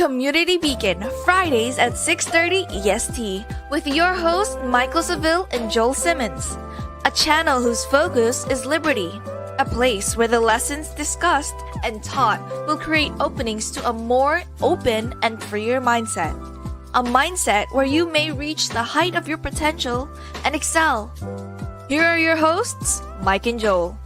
Community Beacon, Fridays at 6:30 EST, with your hosts Michaeldseville and Joel Simmons. A channel whose focus is liberty. A place where the lessons discussed and taught will create openings to a more open and freer mindset. A mindset where you may reach the height of your potential and excel. Here are your hosts, Mike and Joel.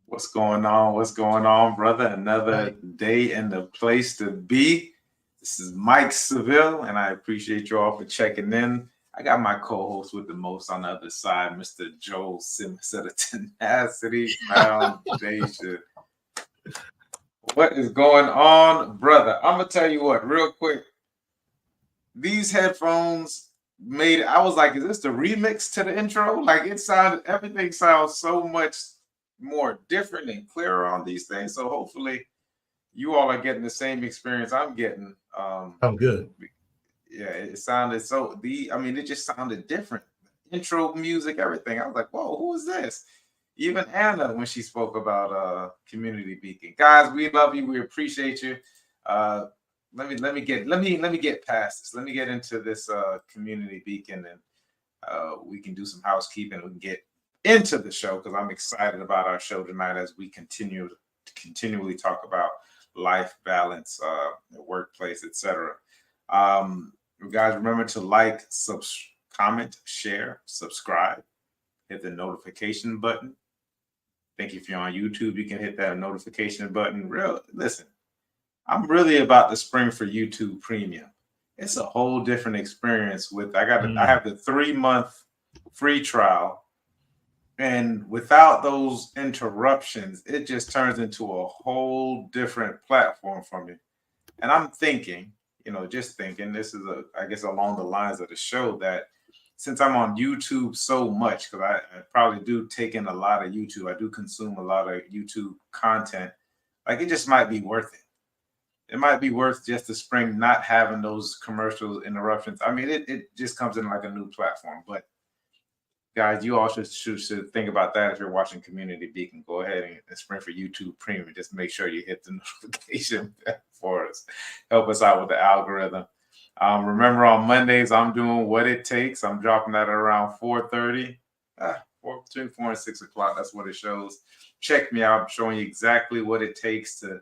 What's going on? What's going on, brother? Another day and the place to be. This is Michaeldseville, and I appreciate you all for checking in. I got my co-host with the most on the other side, Mr. Joel Simmons of the Tenacity Foundation. What is going on, brother? I'm going to tell you what, real quick. These headphones made it, I was like, is this the remix to the intro? Like, everything sounds so much more different and clearer on these things. So hopefully you all are getting the same experience I'm getting. I'm good. Yeah, it sounded it just sounded different. Intro music, everything. I was like, whoa, who is this? Even Anna, when she spoke about Community Beacon. Guys, we love you. We appreciate you. Let me get past this. Let me get into this Community Beacon, and we can do some housekeeping. We can get into the show because I'm excited about our show tonight as we continually talk about life balance, workplace, etc. Guys, remember to like, comment, share, subscribe, hit the notification button. Thank you. If you're on YouTube, you can hit that notification button. Listen, I'm really about to spring for YouTube Premium. It's a whole different experience. I have the 3-month free trial, and without those interruptions, it just turns into a whole different platform for me. And I'm thinking, this is I guess along the lines of the show, that since I'm on YouTube so much, because I probably do take in a lot of YouTube, I do consume a lot of YouTube content, like it just might be worth it. It might be worth just the spring not having those commercial interruptions. I mean, it just comes in like a new platform. But guys, you all should think about that if you're watching Community Beacon. Go ahead and spring for YouTube Premium. Just make sure you hit the notification for us. Help us out with the algorithm. Remember, on Mondays, I'm doing What It Takes. I'm dropping that around 4:30, between 4 and 6 o'clock. That's what it shows. Check me out. I'm showing you exactly what it takes to,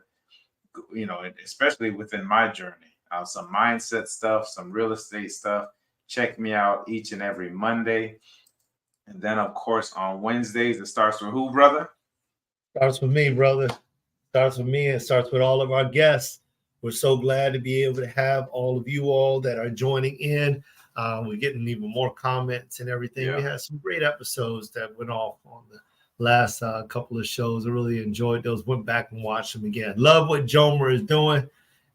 especially within my journey. Some mindset stuff, some real estate stuff. Check me out each and every Monday. And then, of course, on Wednesdays, it starts with who, brother? Starts with me, brother. Starts with me and starts with all of our guests. We're so glad to be able to have all of you all that are joining in. We're getting even more comments and everything. Yeah. We had some great episodes that went off on the last couple of shows. I really enjoyed those. Went back and watched them again. Love what Jomer is doing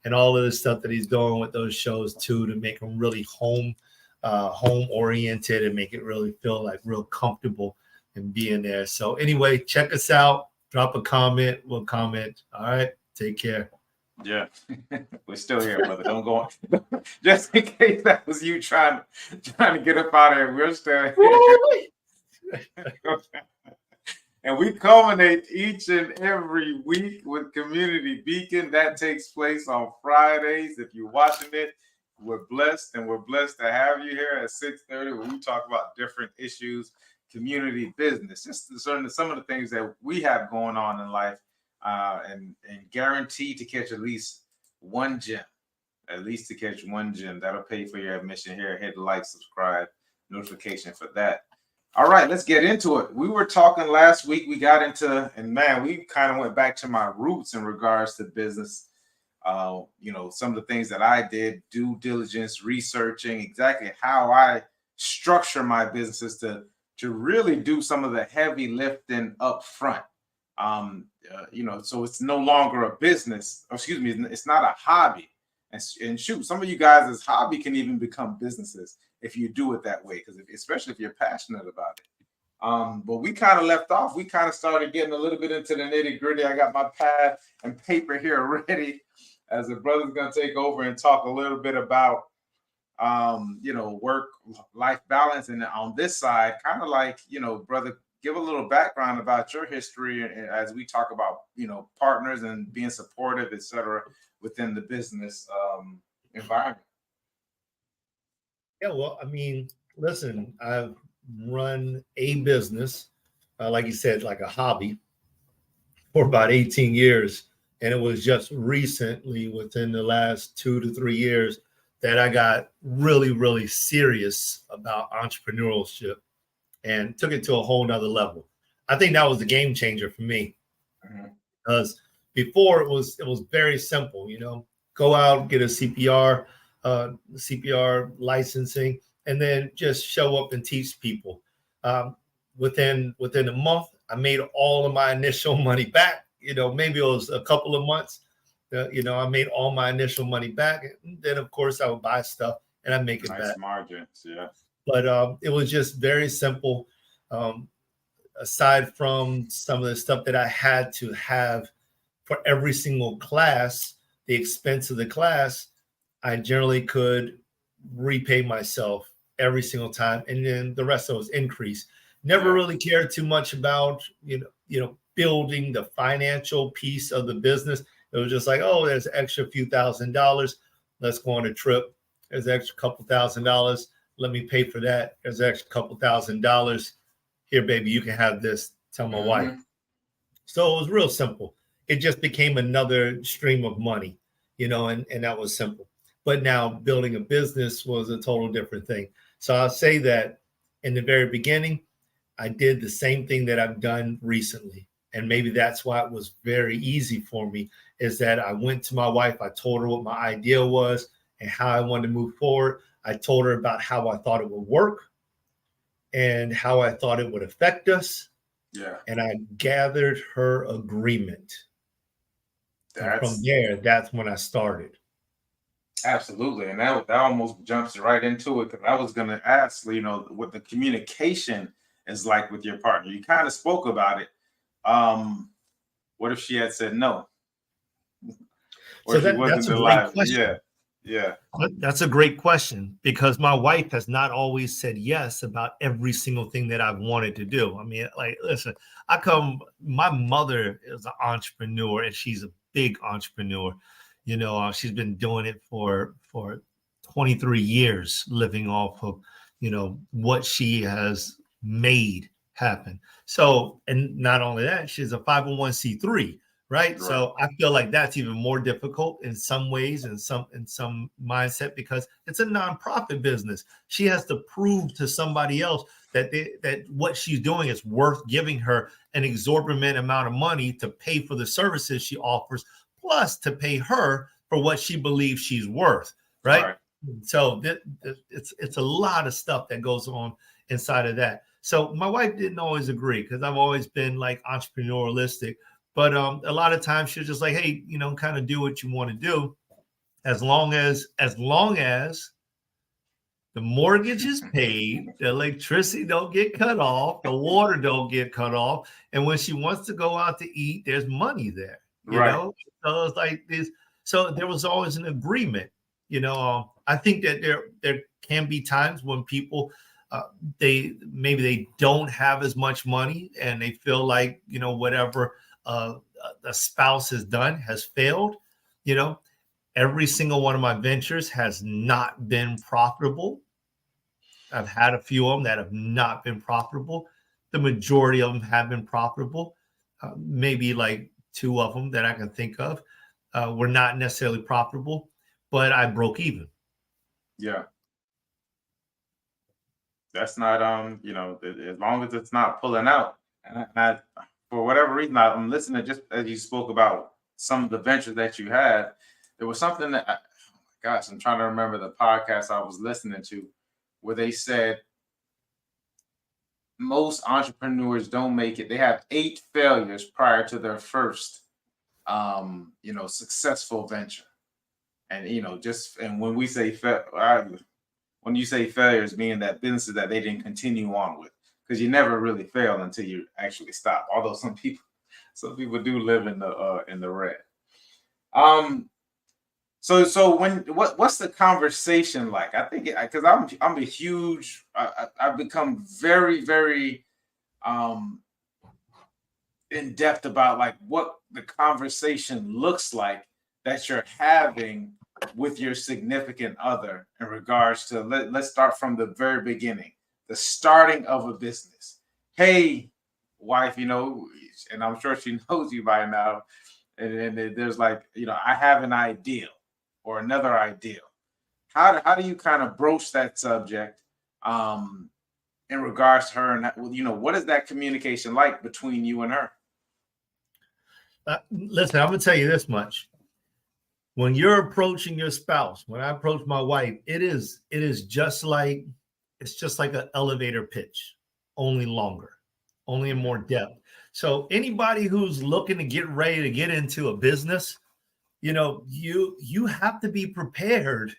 and all of the stuff that he's doing with those shows, too, to make them really home oriented and make it really feel like real comfortable in being there. So anyway, check us out. Drop a comment. We'll comment. All right. Take care. Yeah, we're still here, brother. Don't go on. Just in case that was you trying to get up out of here, we're still here. And we culminate each and every week with Community Beacon. That takes place on Fridays. If you're watching it, we're blessed, and we're blessed to have you here at 6:30, where we talk about different issues, community business, just some of the things that we have going on in life. And guaranteed to catch at least one gem. That'll pay for your admission here. Hit like, subscribe, notification for that. All right, let's get into it. We were talking last week. We got into, and man, we kind of went back to my roots in regards to business. Some of the things that I did, due diligence, researching exactly how I structure my businesses to really do some of the heavy lifting up front. So it's no longer a business. It's not a hobby. And shoot, some of you guys' hobby can even become businesses if you do it that way, especially if you're passionate about it. But we kind of left off. We kind of started getting a little bit into the nitty gritty. I got my pad and paper here ready, as the brother's going to take over and talk a little bit about, work-life balance. And on this side, kind of like, brother give a little background about your history as we talk about, partners and being supportive, et cetera, within the business environment. Yeah, well, I mean, listen, I've run a business, like you said, like a hobby for about 18 years. And it was just recently, within the last 2 to 3 years, that I got really, really serious about entrepreneurship and took it to a whole nother level. I think that was the game changer for me. Because before it was very simple, go out, get a CPR licensing, and then just show up and teach people. Within a month, I made all of my initial money back. Maybe it was a couple of months. I made all my initial money back. And then, of course, I would buy stuff and I make it nice back. Margins, yeah. But it was just very simple. Aside from some of the stuff that I had to have for every single class, the expense of the class, I generally could repay myself every single time, and then the rest of it was increase. Never really cared too much about building the financial piece of the business. It was just like, oh, there's an extra few $1,000. Let's go on a trip. There's an extra couple $1,000. Let me pay for that. There's an extra couple $1,000. Here, baby, you can have this. Tell my wife. So it was real simple. It just became another stream of money, and that was simple. But now building a business was a total different thing. So I'll say that in the very beginning, I did the same thing that I've done recently. And maybe that's why it was very easy for me, is that I went to my wife. I told her what my idea was and how I wanted to move forward. I told her about how I thought it would work and how I thought it would affect us. Yeah. And I gathered her agreement. And from there, that's when I started. Absolutely. And that almost jumps right into it, because I was going to ask, what the communication is like with your partner. You kind of spoke about it. What if she had said no? Or so she wasn't that's a alive? great question. Yeah. That's a great question, because my wife has not always said yes about every single thing that I've wanted to do. I mean, listen, my mother is an entrepreneur, and she's a big entrepreneur. She's been doing it for 23 years, living off of, what she has made happen. So, and not only that, she's a 501c3. Right. So I feel like that's even more difficult in some ways, in some mindset, because it's a nonprofit business. She has to prove to somebody else that what she's doing is worth giving her an exorbitant amount of money to pay for the services she offers, plus to pay her for what she believes she's worth. Right. So it's a lot of stuff that goes on inside of that. So my wife didn't always agree, because I've always been like entrepreneurialistic. But a lot of times she's just like, hey, kind of do what you want to do, as long as the mortgage is paid, the electricity don't get cut off, the water don't get cut off, and when she wants to go out to eat, there's money there. You know, so it's like this. So there was always an agreement. I think that there can be times when people they don't have as much money, and they feel like whatever the spouse has done has failed. Every single one of my ventures has not been profitable. I've had a few of them that have not been profitable. The majority of them have been profitable. Maybe like 2 of them that I can think of were not necessarily profitable, but I broke even. Yeah. That's not, as long as it's not pulling out. And I for whatever reason, I'm listening, just as you spoke about some of the ventures that you had. There was something that, I'm trying to remember the podcast I was listening to, where they said most entrepreneurs don't make it. They have 8 failures prior to their first, successful venture. And, and when we say, when you say failures, meaning that businesses that they didn't continue on with. Because you never really fail until you actually stop. Although some people do live in the red. So what's the conversation like? I think because I'm a huge. I've become very, very in depth about like what the conversation looks like that you're having with your significant other in regards to let's start from the very beginning, the starting of a business. Hey, wife, and I'm sure she knows you by now. And there's like, I have an ideal or another ideal. How do you kind of broach that subject in regards to her? And, what is that communication like between you and her? Listen, I'm going to tell you this much. When you're approaching your spouse, when I approach my wife, it's just like an elevator pitch, only longer, only in more depth. So anybody who's looking to get ready to get into a business, you have to be prepared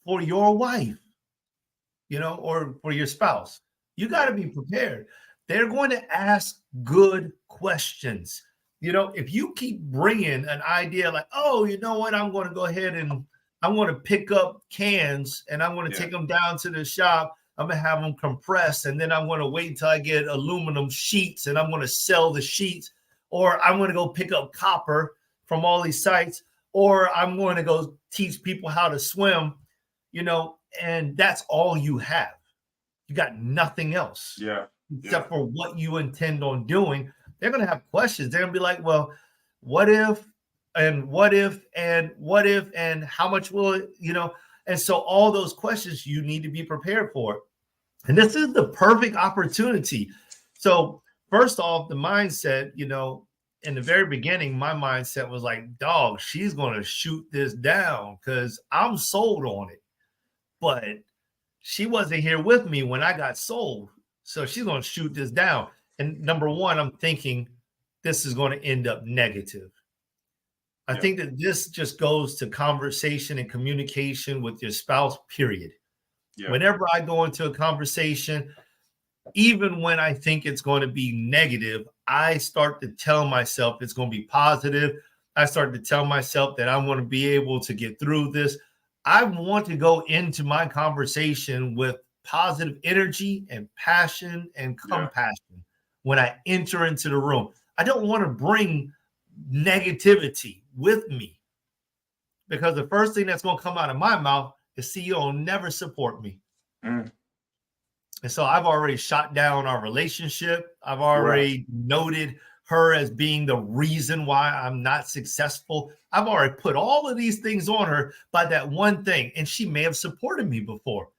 for your wife, or for your spouse. You got to be prepared. They're going to ask good questions. If you keep bringing an idea like, oh, you know what, I'm going to go ahead and I'm going to pick up cans and I'm going to take them down to the shop. I'm going to have them compressed, and then I'm going to wait until I get aluminum sheets and I'm going to sell the sheets, or I'm going to go pick up copper from all these sites, or I'm going to go teach people how to swim, and that's all you have. You got nothing else. Except for what you intend on doing. They're going to have questions. They're going to be like, well, what if, and what if, and what if, and how much will it, And so all those questions you need to be prepared for. And this is the perfect opportunity. So first off, the mindset, in the very beginning, my mindset was like, dog, she's going to shoot this down because I'm sold on it. But she wasn't here with me when I got sold. So she's going to shoot this down. And number one, I'm thinking this is going to end up negative. I think that this just goes to conversation and communication with your spouse, period. Whenever I go into a conversation, even when I think it's going to be negative, I start to tell myself it's going to be positive. I start to tell myself that I'm going to be able to get through this. I want to go into my conversation with positive energy and passion and compassion when I enter into the room. I don't want to bring negativity with me, because the first thing that's going to come out of my mouth is, see, you'll never support me. And so I've already shot down our relationship. I've already noted her as being the reason why I'm not successful. I've already put all of these things on her by that one thing. And she may have supported me before,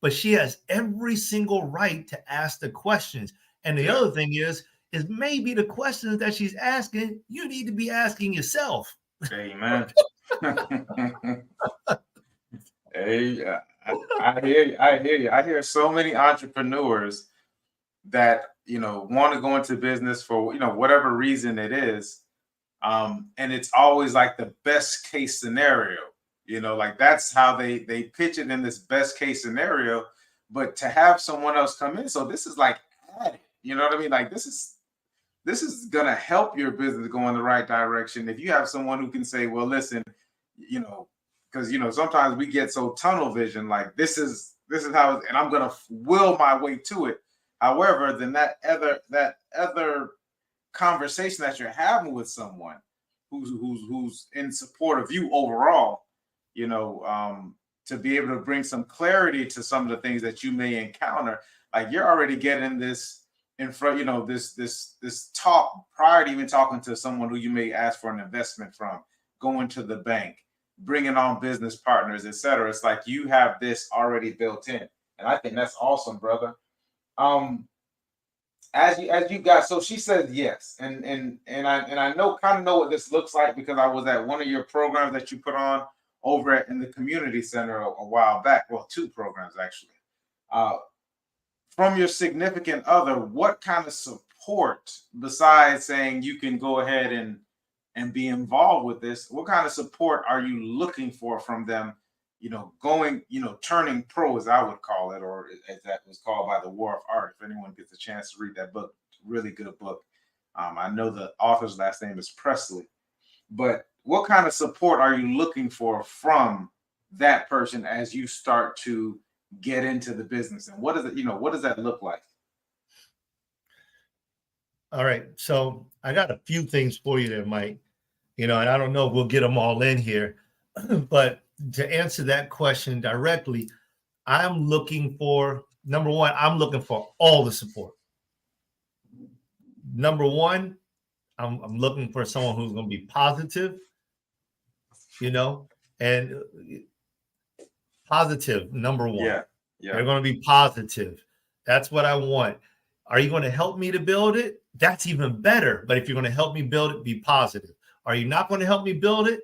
but she has every single right to ask the questions. And the other thing is maybe the questions that she's asking, you need to be asking yourself. Amen. Hey, I hear you. I hear so many entrepreneurs that want to go into business for whatever reason it is, and it's always like the best case scenario. Like that's how they pitch it in this best case scenario. But to have someone else come in, so this is like added. You know what I mean? Like this is gonna help your business go in the right direction if you have someone who can say, well, listen, because sometimes we get so tunnel vision, like this is how, and I'm gonna will my way to it. However, then that other conversation that you're having with someone who's in support of you overall, to be able to bring some clarity to some of the things that you may encounter, like you're already getting this in front, this talk prior to even talking to someone who you may ask for an investment from, going to the bank, bringing on business partners, etc. It's like you have this already built in, and I think that's awesome, brother. As you guys, so she said yes, and I kind of know what this looks like because I was at one of your programs that you put on over in the community center a while back. Well, two programs actually. From your significant other, what kind of support, besides saying you can go ahead and be involved with this, what kind of support are you looking for from them? Turning pro, as I would call it, or as that was called by the War of Art. If anyone gets a chance to read that book, really good book. I know the author's last name is Presley. But what kind of support are you looking for from that person as you start to get into the business? And what does that look like? All right. So I got a few things for you there, Mike. And I don't know if we'll get them all in here, but to answer that question directly, I'm looking for, number one, I'm looking for all the support. Number one, I'm looking for someone who's going to be positive, and positive, number one. Yeah. They're going to be positive. That's what I want. Are you going to help me to build it? That's even better. But if you're going to help me build it, be positive. Are you not going to help me build it?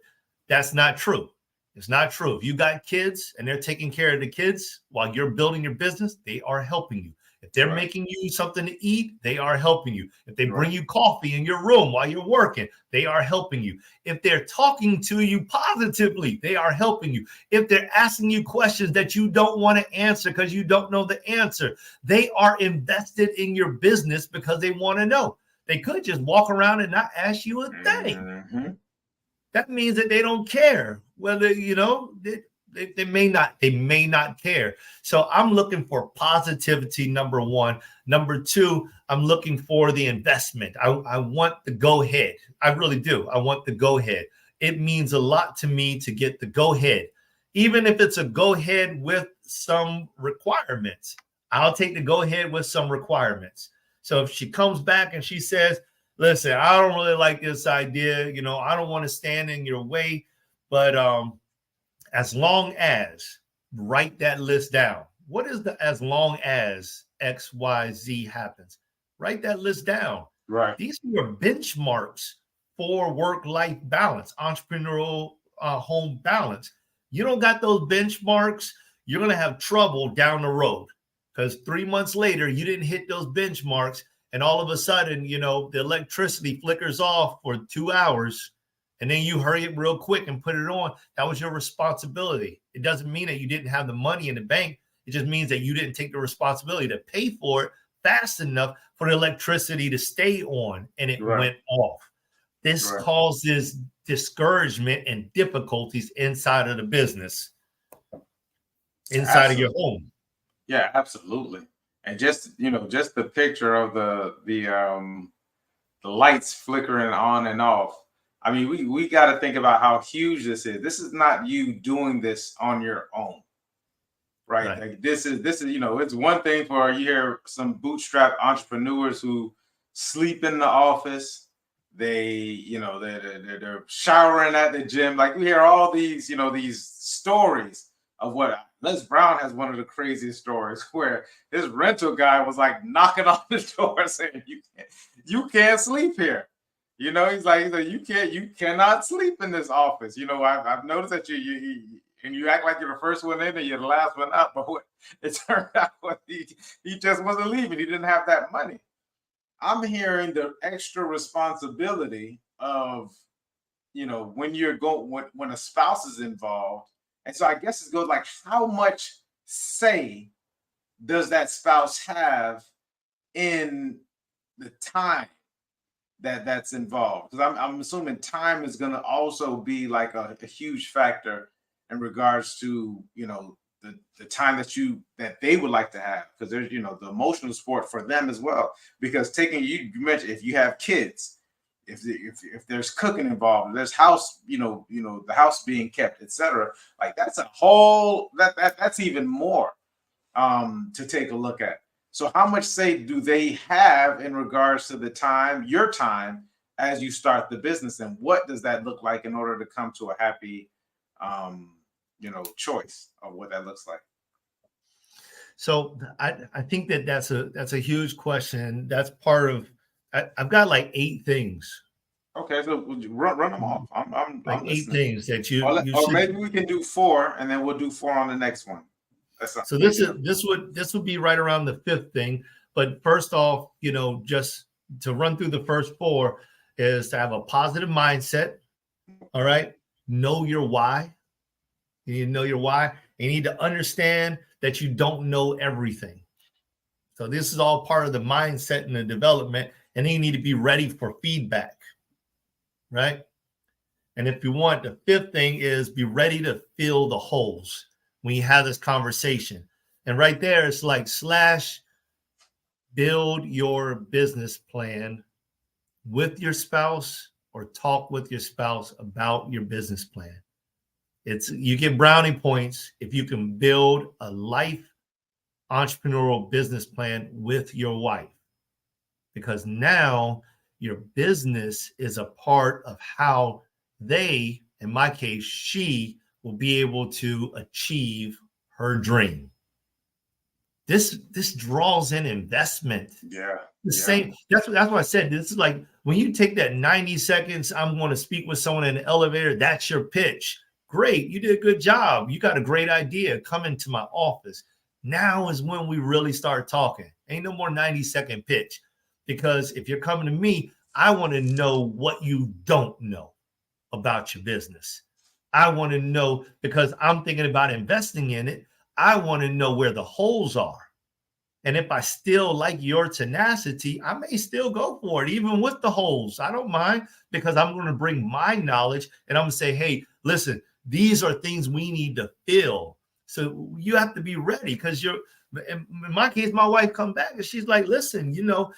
That's not true. It's not true. If you got kids and they're taking care of the kids while you're building your business, they are helping you. If they're making you something to eat, they are helping you. If they bring you coffee in your room while you're working, they are helping you. If they're talking to you positively, they are helping you. If they're asking you questions that you don't want to answer because you don't know the answer, they are invested in your business because they want to know. They could just walk around and not ask you a thing. Mm-hmm. That means that they don't care whether, they may not care. So I'm looking for positivity, number one. Number two, I'm looking for the investment. I want the go ahead. I really do. I want the go ahead. It means a lot to me to get the go ahead. Even if it's a go ahead with some requirements, I'll take the go ahead with some requirements. So if she comes back and she says, listen, I don't really like this idea. I don't want to stand in your way, but as long as, write that list down. What is the as long as XYZ happens? Write that list down. Right. These are your benchmarks for work-life balance, entrepreneurial home balance. You don't got those benchmarks, you're going to have trouble down the road because 3 months later, you didn't hit those benchmarks. And all of a sudden, the electricity flickers off for 2 hours. And then you hurry up real quick and put it on. That was your responsibility. It doesn't mean that you didn't have the money in the bank. It just means that you didn't take the responsibility to pay for it fast enough for the electricity to stay on, and it went off. This causes discouragement and difficulties inside of the business, inside of your home. Yeah, absolutely. And just the picture of the lights flickering on and off. I mean, we got to think about how huge this is. This is not you doing this on your own, right? Like this is it's one thing for you hear some bootstrap entrepreneurs who sleep in the office. They're showering at the gym. Like we hear all these these stories of what Les Brown has one of the craziest stories where his rental guy was like knocking on the door saying you can't sleep here. He's like you cannot sleep in this office. I've noticed that you act like you're the first one in and you're the last one out. But it turned out he just wasn't leaving. He didn't have that money. I'm hearing the extra responsibility of when when a spouse is involved. And so I guess it goes like, how much say does that spouse have in the time that's involved? Because I'm assuming time is going to also be like a huge factor in regards to the time that they would like to have, because there's the emotional support for them as well. Because you mentioned if you have kids. If there's cooking involved, there's house, the house being kept, etc. Like that's a whole that's even more to take a look at. So how much say do they have in regards to your time as you start the business, and what does that look like in order to come to a happy choice of what that looks like? So I think that's a huge question. That's part of. I've got like 8 things. Okay, so run them off. I'm like 8 listening. things that you or maybe we can do 4, and then we'll do 4 on the next one. So this would be right around the 5th thing. But first off, just to run through the first 4 is to have a positive mindset. All right, know your why. You need to know your why. You need to understand that you don't know everything. So this is all part of the mindset and the development. And then you need to be ready for feedback, right? And if you want, the 5th thing is be ready to fill the holes when you have this conversation. And right there, it's like / build your business plan with your spouse or talk with your spouse about your business plan. You get brownie points if you can build a life entrepreneurial business plan with your wife, because now your business is a part of how they, in my case, she will be able to achieve her dream. This draws in investment. Yeah. Same. That's what I said. This is like when you take that 90 seconds, I'm going to speak with someone in the elevator. That's your pitch. Great. You did a good job. You got a great idea. Come into my office. Now is when we really start talking. Ain't no more 90-second pitch. Because if you're coming to me, I want to know what you don't know about your business. I want to know, because I'm thinking about investing in it. I want to know where the holes are. And if I still like your tenacity, I may still go for it, even with the holes. I don't mind, because I'm going to bring my knowledge and I'm going to say, hey, listen, these are things we need to fill. So you have to be ready, because in my case, my wife come back and she's like, listen, your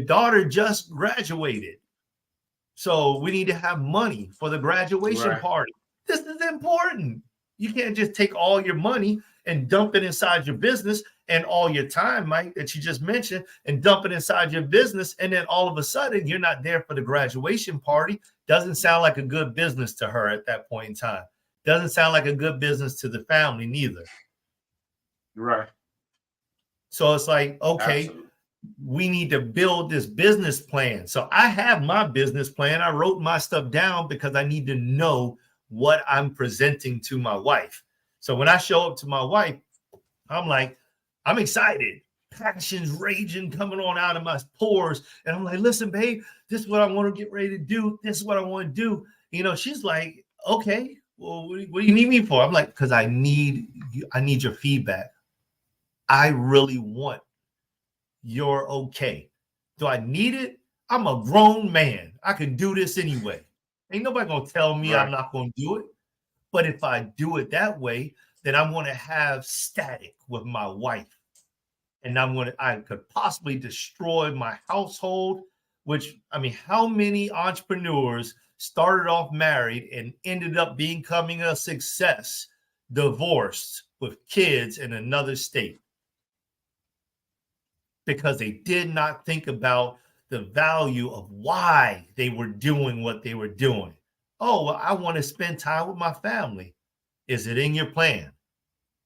daughter just graduated. So we need to have money for the graduation party. This is important. You can't just take all your money and dump it inside your business, and all your time, Mike, that you just mentioned, and dump it inside your business. And then all of a sudden you're not there for the graduation party. Doesn't sound like a good business to her at that point in time. Doesn't sound like a good business to the family neither. Right. So it's like, okay, absolutely, we need to build this business plan. So I have my business plan. I wrote my stuff down because I need to know what I'm presenting to my wife. So when I show up to my wife, I'm like, I'm excited. Passion's raging, coming on out of my pores. And I'm like, listen, babe, this is what I want to get ready to do. This is what I want to do. She's like, okay, well, what do you need me for? I'm like, because I need your feedback. I really want your okay. Do I need it? I'm a grown man. I can do this anyway. Ain't nobody going to tell me I'm not going to do it. But if I do it that way, then I'm going to have static with my wife. And I could possibly destroy my household, which, I mean, how many entrepreneurs started off married and ended up becoming a success, divorced with kids in another state? Because they did not think about the value of why they were doing what they were doing. Oh, well, I want to spend time with my family. Is it in your plan?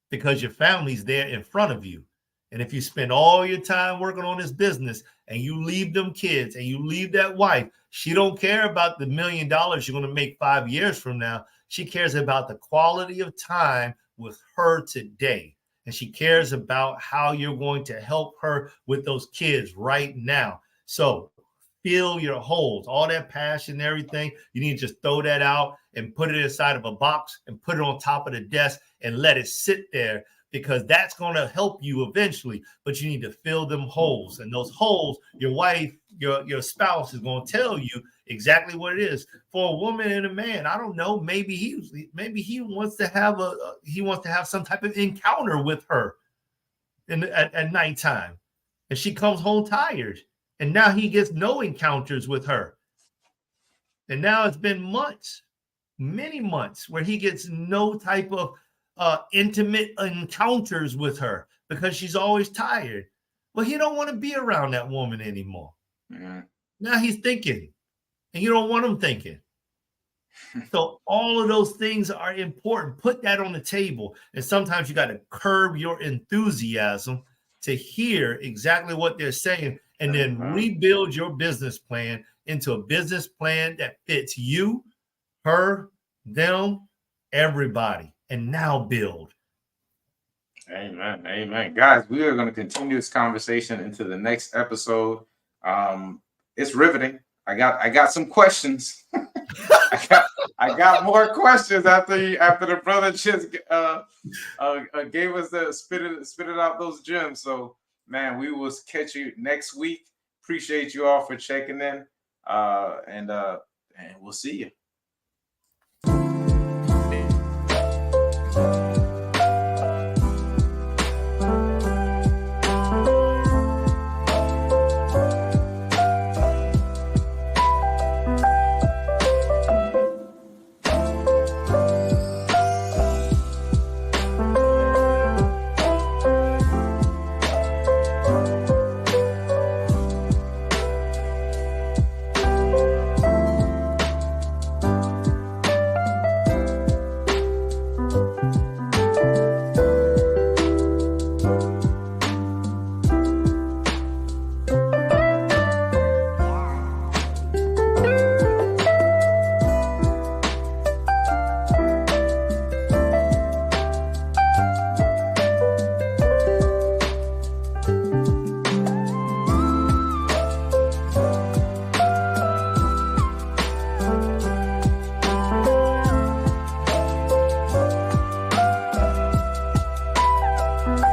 Because your family's there in front of you. And if you spend all your time working on this business and you leave them kids and you leave that wife, she don't care about the $1 million you're going to make 5 years from now. She cares about the quality of time with her today. And she cares about how you're going to help her with those kids right now. So fill your holes, all that passion and everything. You need to just throw that out and put it inside of a box and put it on top of the desk and let it sit there, because that's going to help you eventually. But you need to fill them holes, and those holes, your wife, your spouse is going to tell you exactly what it is. For a woman and a man, I don't know, maybe he wants to have some type of encounter with her at nighttime, and she comes home tired. And now he gets no encounters with her. And now it's been months, many months, where he gets no type of intimate encounters with her because she's always tired. Well, he don't want to be around that woman anymore. Mm-hmm. Now he's thinking, and you don't want him thinking. So all of those things are important. Put that on the table. And sometimes you got to curb your enthusiasm to hear exactly what they're saying, and then rebuild your business plan into a business plan that fits you, her, them, everybody. And now build. Amen. Amen. Guys, we are going to continue this conversation into the next episode. It's riveting. I got some questions. I got more questions after the brother just gave us the spitted out those gems. So, man, we will catch you next week. Appreciate you all for checking in, and we'll see you.